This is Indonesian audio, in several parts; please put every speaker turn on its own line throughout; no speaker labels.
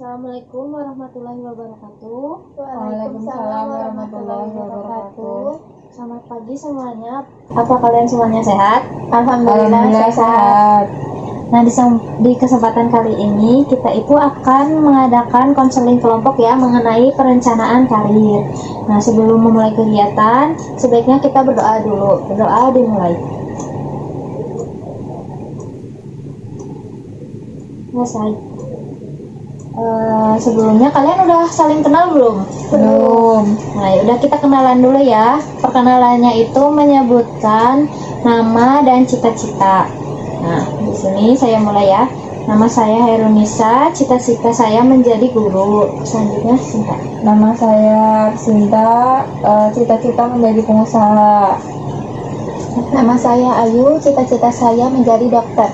Assalamualaikum warahmatullahi wabarakatuh.
Waalaikumsalam warahmatullahi wabarakatuh.
Selamat pagi semuanya. Apa kalian semuanya sehat?
Alhamdulillah sehat.
Nah, di kesempatan kali ini kita itu akan mengadakan konseling kelompok ya mengenai perencanaan karir. Nah, sebelum memulai kegiatan, sebaiknya kita berdoa dulu. Berdoa dimulai. Selesai. Sebelumnya kalian udah saling kenal belum?
Belum.
Nah, udah kita kenalan dulu ya. Perkenalannya itu menyebutkan nama dan cita-cita. Nah, di sini saya mulai ya. Nama saya Hairunisa, cita-cita saya menjadi guru. Selanjutnya Sinta.
Nama saya Sinta, cita-cita menjadi pengusaha.
Nama saya Ayu, cita-cita saya menjadi dokter.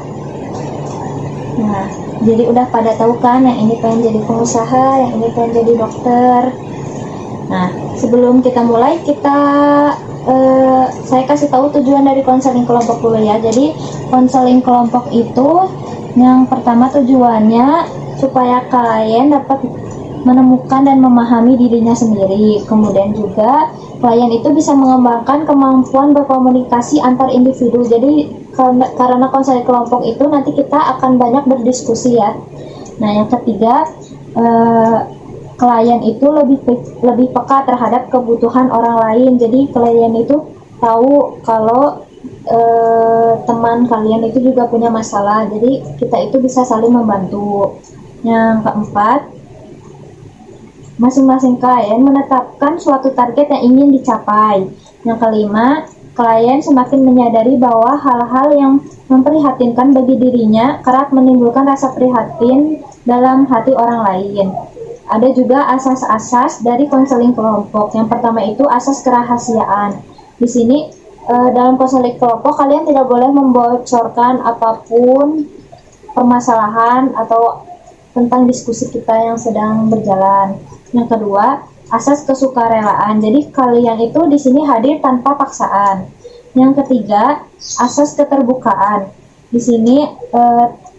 Nah, jadi udah pada tahu kan, yang ini pengen jadi pengusaha, yang ini pengen jadi dokter. Nah, sebelum kita mulai, saya kasih tahu tujuan dari konseling kelompok dulu ya. Jadi konseling kelompok itu yang pertama tujuannya supaya klien dapat menemukan dan memahami dirinya sendiri. Kemudian juga klien itu bisa mengembangkan kemampuan berkomunikasi antar individu. Jadi karena konseling kelompok itu nanti kita akan banyak berdiskusi ya. Nah, yang ketiga, klien itu lebih peka terhadap kebutuhan orang lain. Jadi klien itu tahu kalau teman kalian itu juga punya masalah. Jadi kita itu bisa saling membantu. Yang keempat, masing-masing klien menetapkan suatu target yang ingin dicapai. Yang kelima, klien semakin menyadari bahwa hal-hal yang memprihatinkan bagi dirinya kerap menimbulkan rasa prihatin dalam hati orang lain. Ada juga asas-asas dari konseling kelompok. Yang pertama itu asas kerahasiaan. Di sini dalam konseling kelompok kalian tidak boleh membocorkan apapun permasalahan atau tentang diskusi kita yang sedang berjalan. Yang kedua, asas kesukarelaan. Jadi kalian itu di sini hadir tanpa paksaan. Yang ketiga, asas keterbukaan. Di sini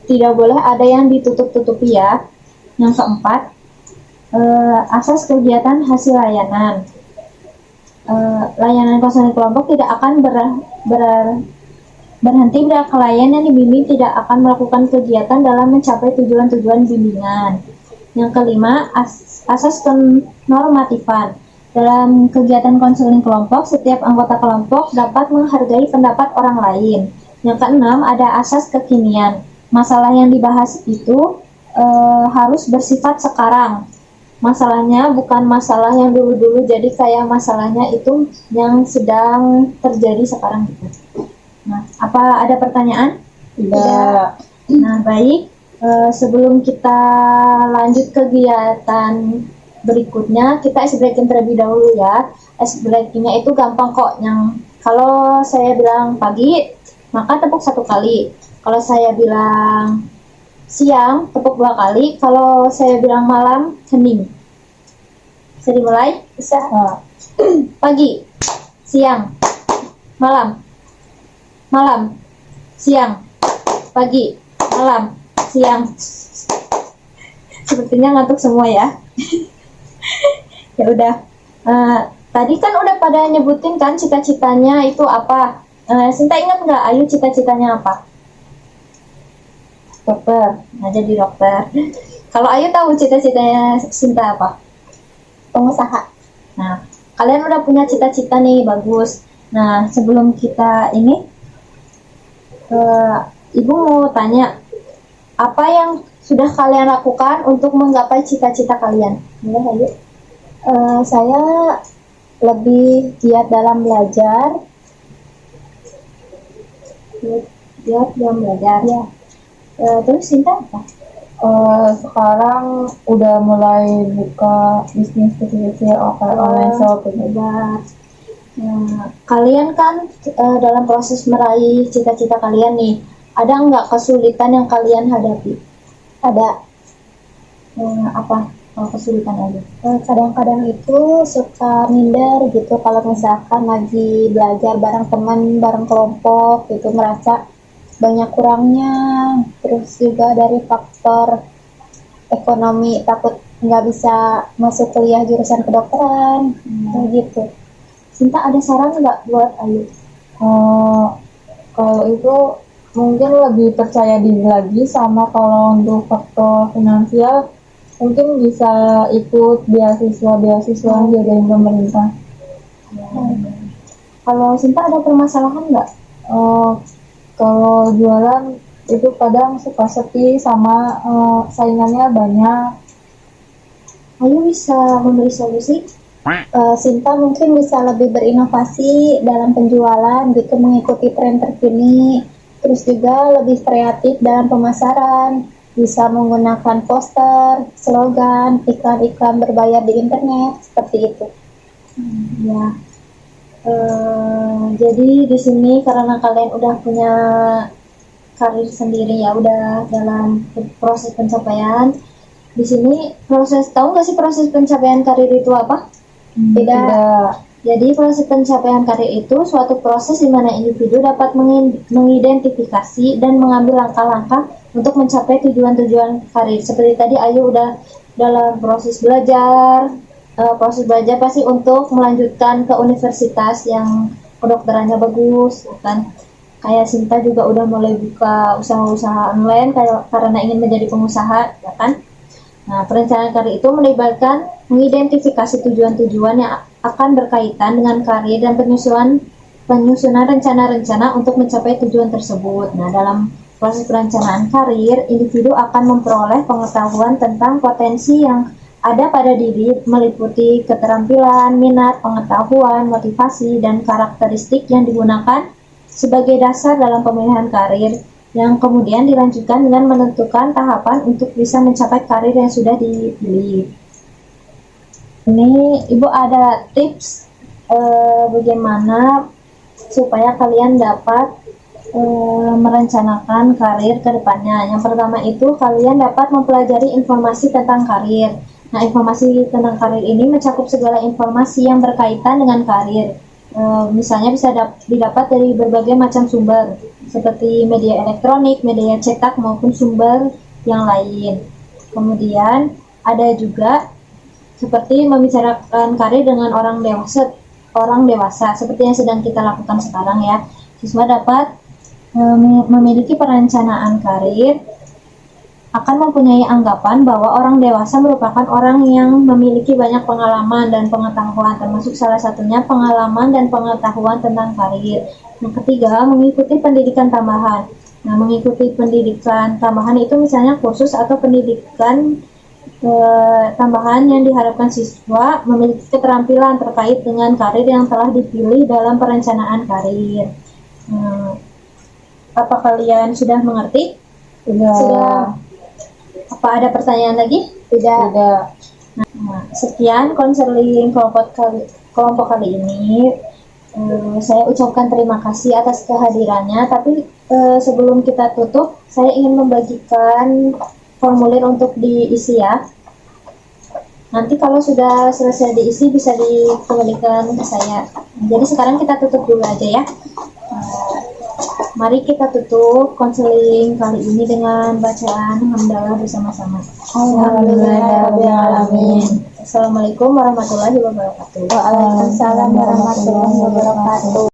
tidak boleh ada yang ditutup-tutupi ya. Yang keempat, asas kegiatan hasil layanan. Layanan konseling kelompok tidak akan berhenti bila klien yang dibimbing tidak akan melakukan kegiatan dalam mencapai tujuan-tujuan bimbingan. Yang kelima, asas kenormatifan. Dalam kegiatan konseling kelompok, setiap anggota kelompok dapat menghargai pendapat orang lain. Yang keenam, ada asas kekinian. Masalah yang dibahas itu harus bersifat sekarang. Masalahnya bukan masalah yang dulu-dulu, jadi kayak masalahnya itu yang sedang terjadi sekarang gitu. Nah, apa ada pertanyaan?
Tidak.
Nah, baik. Sebelum kita lanjut kegiatan berikutnya, kita ice breaking terlebih dahulu ya. Ice breakingnya itu gampang kok. Yang kalau saya bilang pagi, maka tepuk 1 kali. Kalau saya bilang siang, tepuk 2 kali. Kalau saya bilang malam, hening. Bisa dimulai?
Bisa.
Pagi, siang, malam, malam, siang, pagi, malam, siang. Sepertinya ngantuk semua ya. Ya udah. Tadi kan udah pada nyebutin kan cita-citanya itu apa? Sinta ingat nggak Ayu cita-citanya apa? Dokter. Nah, jadi dokter. Kalau Ayu tahu cita-citanya Sinta apa?
Pengusaha.
Nah, kalian udah punya cita-cita nih, bagus. Nah, sebelum kita ini, Ibu mau tanya, apa yang sudah kalian lakukan untuk menggapai cita-cita kalian? Ayo.
Saya lebih giat dalam belajar.
Giat dalam belajar.
Ya.
Terus Sinta apa?
Sekarang udah mulai buka bisnis kecil-kecil online shop gitu.
Hebat. Nah, kalian kan dalam proses meraih cita-cita kalian nih, ada nggak kesulitan yang kalian hadapi?
Ada.
Apa kesulitan aja?
Kadang-kadang itu suka minder gitu kalau misalkan lagi belajar bareng teman, bareng kelompok gitu, merasa banyak kurangnya. Terus juga dari faktor ekonomi, takut nggak bisa masuk kuliah jurusan kedokteran, kayak gitu.
Sinta ada saran nggak buat Ayu?
Kalau itu mungkin lebih percaya diri lagi, sama kalau untuk faktor finansial mungkin bisa ikut beasiswa yang diadain pemerintah.
Kalau Sinta ada permasalahan nggak?
Kalau jualan itu kadang suka sepi, sama saingannya banyak.
Ayu bisa memberi solusi?
Sinta mungkin bisa lebih berinovasi dalam penjualan gitu, mengikuti tren terkini, terus juga lebih kreatif dalam pemasaran, bisa menggunakan poster, slogan, iklan-iklan berbayar di internet, seperti itu.
Ya. Jadi di sini karena kalian udah punya karir sendiri ya, udah dalam proses pencapaian. Di sini tahu nggak sih proses pencapaian karir itu apa?
Tidak.
Jadi proses pencapaian karir itu suatu proses di mana individu dapat mengidentifikasi dan mengambil langkah-langkah untuk mencapai tujuan-tujuan karir. Seperti tadi Ayu udah dalam proses belajar pasti untuk melanjutkan ke universitas yang kedokterannya bagus, kan? Kayak Sinta juga udah mulai buka usaha-usaha online karena ingin menjadi pengusaha, ya kan? Nah, perencanaan karir itu melibatkan mengidentifikasi tujuan-tujuan yang akan berkaitan dengan karir dan penyusunan rencana-rencana untuk mencapai tujuan tersebut. Nah, dalam proses perencanaan karir, individu akan memperoleh pengetahuan tentang potensi yang ada pada diri, meliputi keterampilan, minat, pengetahuan, motivasi, dan karakteristik yang digunakan sebagai dasar dalam pemilihan karir, yang kemudian dilanjutkan dengan menentukan tahapan untuk bisa mencapai karir yang sudah dipilih. Ini Ibu ada tips bagaimana supaya kalian dapat merencanakan karir ke depannya. Yang pertama itu kalian dapat mempelajari informasi tentang karir. Nah, informasi tentang karir ini mencakup segala informasi yang berkaitan dengan karir. Misalnya bisa didapat dari berbagai macam sumber, seperti media elektronik, media cetak, maupun sumber yang lain. Kemudian ada juga seperti membicarakan karir dengan orang dewasa, seperti yang sedang kita lakukan sekarang ya. Siswa dapat memiliki perencanaan karir, akan mempunyai anggapan bahwa orang dewasa merupakan orang yang memiliki banyak pengalaman dan pengetahuan, termasuk salah satunya pengalaman dan pengetahuan tentang karir. Yang ketiga, mengikuti pendidikan tambahan. Nah, mengikuti pendidikan tambahan itu misalnya kursus atau pendidikan tambahan yang diharapkan siswa memiliki keterampilan terkait dengan karir yang telah dipilih dalam perencanaan karir. Apa kalian sudah mengerti? Sudah. Apa ada pertanyaan lagi?
Tidak.
Nah, sekian konseling kelompok kali ini. Saya ucapkan terima kasih atas kehadirannya. Tapi sebelum kita tutup, saya ingin membagikan formulir untuk diisi ya. Nanti kalau sudah selesai diisi bisa dikembalikan ke saya. Jadi sekarang kita tutup dulu aja ya. Mari kita tutup konseling kali ini dengan bacaan hamdalah bersama-sama.
Alhamdulillahirrahmanirrahim.
Assalamualaikum warahmatullahi wabarakatuh.
Waalaikumsalam warahmatullahi wabarakatuh.